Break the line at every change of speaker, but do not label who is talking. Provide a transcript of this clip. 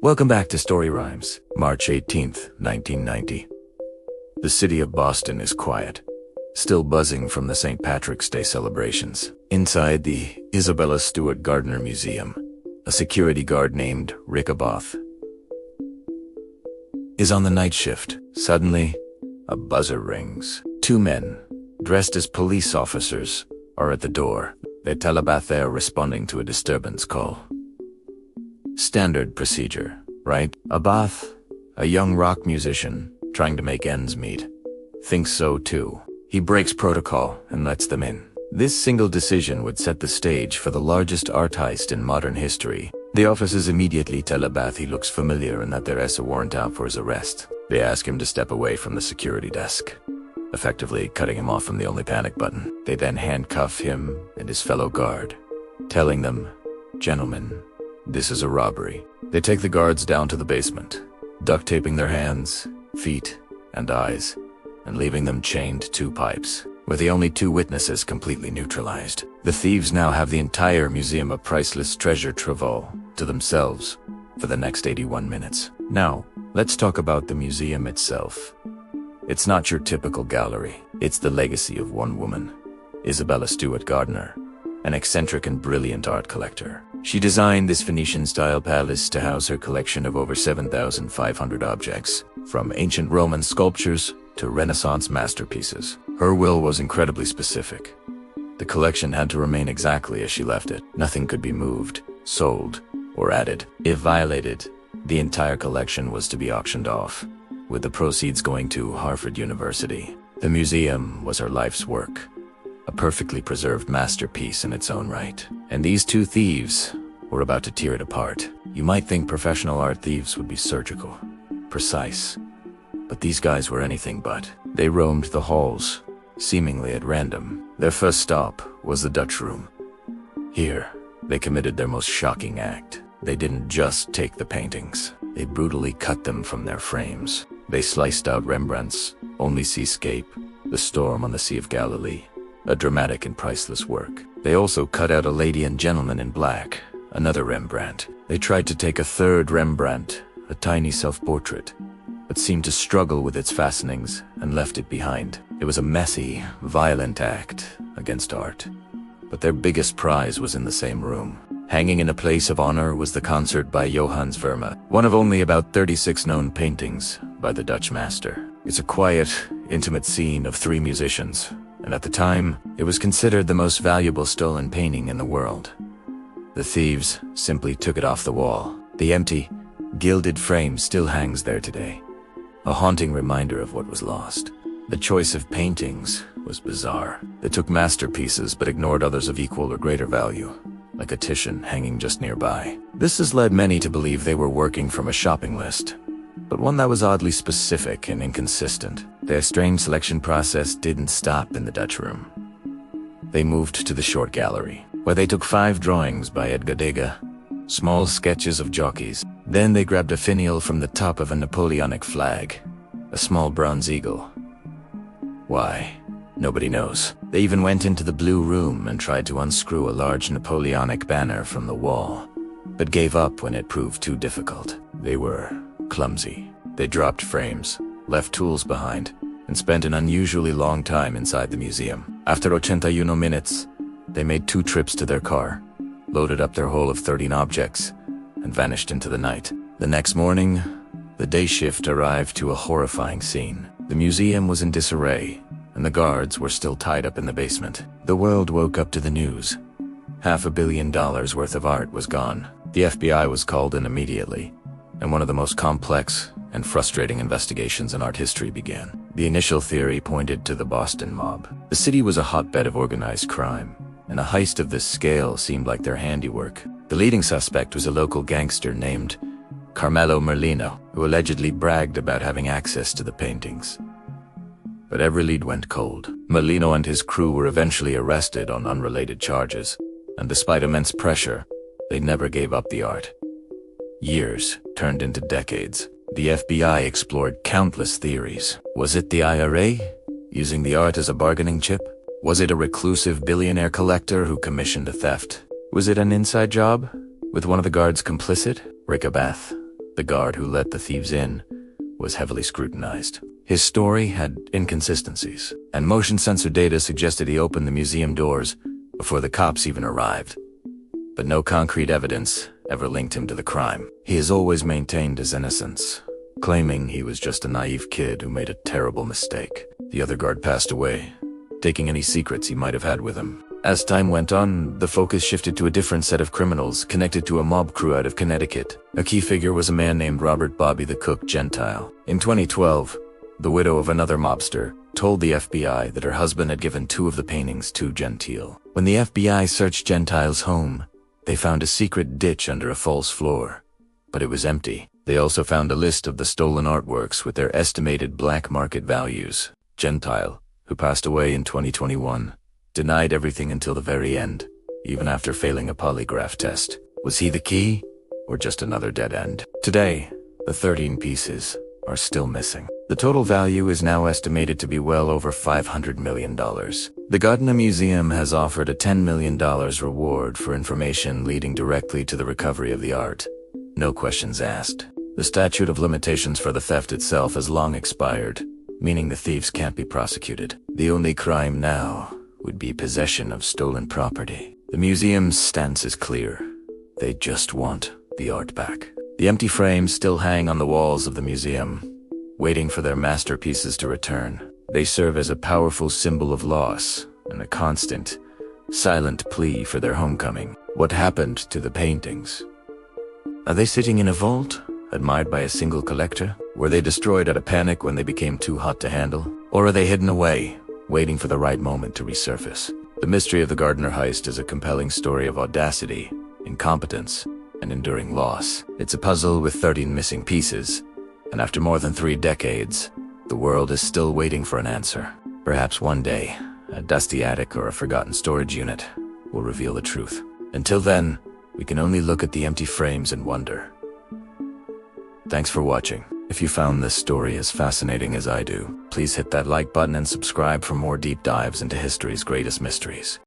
Welcome back to Story Rhymes, March 18th, 1990. The city of Boston is quiet, still buzzing from the St. Patrick's Day celebrations. Inside the Isabella Stewart Gardner Museum, a security guard named Rickaboth is on the night shift. Suddenly, a buzzer rings. Two men, dressed as police officers, are at the door. They telepath they're responding to a disturbance call. Standard procedure, right? Abath, a young rock musician trying to make ends meet, thinks so too. He breaks protocol and lets them in. This single decision would set the stage for the largest art heist in modern history. The officers immediately tell Abath he looks familiar and that there is a warrant out for his arrest. They ask him to step away from the security desk, effectively cutting him off from the only panic button. They then handcuff him and his fellow guard, telling them, "Gentlemen, this is a robbery." They take the guards down to the basement, duct taping their hands, feet, and eyes, and leaving them chained to two pipes, with the only two witnesses completely neutralized. The thieves now have the entire museum of priceless treasure trove to themselves for the next 81 minutes. Now, let's talk about the museum itself. It's not your typical gallery. It's the legacy of one woman, Isabella Stewart Gardner, an eccentric and brilliant art collector. She designed this Venetian-style palace to house her collection of over 7,500 objects, from ancient Roman sculptures to Renaissance masterpieces. Her will was incredibly specific. The collection had to remain exactly as she left it. Nothing could be moved, sold, or added. If violated, the entire collection was to be auctioned off, with the proceeds going to Harvard University. The museum was her life's work, a perfectly preserved masterpiece in its own right. And these two thieves were about to tear it apart. You might think professional art thieves would be surgical, precise, but these guys were anything but. They roamed the halls, seemingly at random. Their first stop was the Dutch Room. Here, they committed their most shocking act. They didn't just take the paintings, they brutally cut them from their frames. They sliced out Rembrandt's Only Seascape, The Storm on the Sea of Galilee, a dramatic and priceless work. They also cut out A Lady and Gentleman in Black, another Rembrandt. They tried to take a third Rembrandt, a tiny self-portrait, but seemed to struggle with its fastenings and left it behind. It was a messy, violent act against art. But their biggest prize was in the same room. Hanging in a place of honor was the concert by Johannes Vermeer, one of only about 36 known paintings by the Dutch master. It's a quiet, intimate scene of three musicians, and at the time, it was considered the most valuable stolen painting in the world. The thieves simply took it off the wall. The empty, gilded frame still hangs there today, a haunting reminder of what was lost. The choice of paintings was bizarre. They took masterpieces but ignored others of equal or greater value, like a Titian hanging just nearby. This has led many to believe they were working from a shopping list, but one that was oddly specific and inconsistent. Their strange selection process didn't stop in the Dutch Room. They moved to the Short Gallery, where they took 5 drawings by Edgar Degas, small sketches of jockeys. Then they grabbed a finial from the top of a Napoleonic flag, a small bronze eagle. Why? Nobody knows. They even went into the Blue Room and tried to unscrew a large Napoleonic banner from the wall, but gave up when it proved too difficult. They were clumsy. They dropped frames, left tools behind, and spent an unusually long time inside the museum. After 81 minutes, they made 2 trips to their car, loaded up their haul of 13 objects, and vanished into the night. The next morning, the day shift arrived to a horrifying scene. The museum was in disarray, and the guards were still tied up in the basement. The world woke up to the news. $500 million worth of art was gone. The FBI was called in immediately, and one of the most complex and frustrating investigations in art history began. The initial theory pointed to the Boston mob. The city was a hotbed of organized crime, and a heist of this scale seemed like their handiwork. The leading suspect was a local gangster named Carmelo Merlino, who allegedly bragged about having access to the paintings. But every lead went cold. Merlino and his crew were eventually arrested on unrelated charges, and despite immense pressure, they never gave up the art. Years turned into decades. The FBI explored countless theories. Was it the IRA, using the art as a bargaining chip? Was it a reclusive billionaire collector who commissioned a theft? Was it an inside job, with one of the guards complicit? Rickaboth The guard who let the thieves in was heavily scrutinized. His story had inconsistencies, and motion sensor data suggested he opened the museum doors before the cops even arrived. But no concrete evidence ever linked him to the crime. He has always maintained his innocence, claiming he was just a naive kid who made a terrible mistake. The other guard passed away, taking any secrets he might have had with him. As time went on, the focus shifted to a different set of criminals connected to a mob crew out of Connecticut. A key figure was a man named Robert Bobby the Cook Gentile. In 2012, the widow of another mobster told the FBI that her husband had given 2 of the paintings to Gentile. When the FBI searched Gentile's home, they found a secret ditch under a false floor, but it was empty. They also found a list of the stolen artworks with their estimated black market values. Gentile, who passed away in 2021, denied everything until the very end, even after failing a polygraph test. Was he the key, or just another dead end? Today, the 13 pieces are still missing. The total value is now estimated to be well over $500 million. The Gardner Museum has offered a $10 million reward for information leading directly to the recovery of the art. No questions asked. The statute of limitations for the theft itself has long expired, meaning the thieves can't be prosecuted. The only crime now would be possession of stolen property. The museum's stance is clear. They just want the art back. The empty frames still hang on the walls of the museum, waiting for their masterpieces to return. They serve as a powerful symbol of loss and a constant, silent plea for their homecoming. What happened to the paintings? Are they sitting in a vault, admired by a single collector? Were they destroyed out of panic when they became too hot to handle? Or are they hidden away, waiting for the right moment to resurface? The mystery of the Gardner heist is a compelling story of audacity, incompetence, and enduring loss. It's a puzzle with 13 missing pieces, and after more than 3 decades, the world is still waiting for an answer. Perhaps one day, a dusty attic or a forgotten storage unit will reveal the truth. Until then, we can only look at the empty frames and wonder. Thanks for watching. If you found this story as fascinating as I do, please hit that like button and subscribe for more deep dives into history's greatest mysteries.